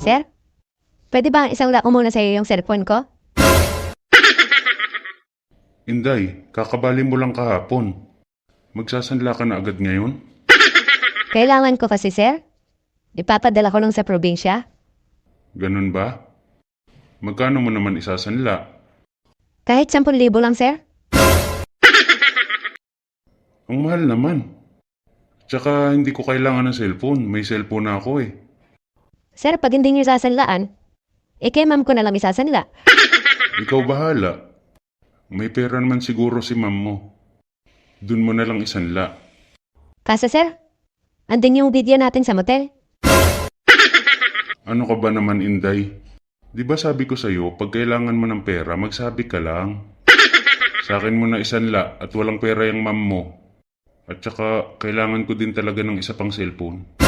Sir? Pwede ba isang ko muna sa iyo yung cellphone ko? Inday, kakabali mo lang kahapon. Magsasanla ka na agad ngayon? Kailangan ko kasi, sir. Ipapadala ko lang sa probinsya. Ganun ba? Magkano mo naman isasanla? Kahit 10,000 lang, sir. Ang mahal naman. Tsaka hindi ko kailangan ng cellphone. May cellphone na ako eh. Sir, pag hindi niyo sasanlaan, kay ma'am ko na lang isasanla. Ikaw bahala. May pera naman siguro si ma'am mo. Dun mo na lang isanla. Kaso, sir, andun yung video natin sa motel. Ano ka ba naman, Inday? Di ba sabi ko sa'yo, pag kailangan mo ng pera, magsabi ka lang. Sa akin mo na isanla at walang pera yung ma'am mo. At saka, kailangan ko din talaga ng isa pang cellphone.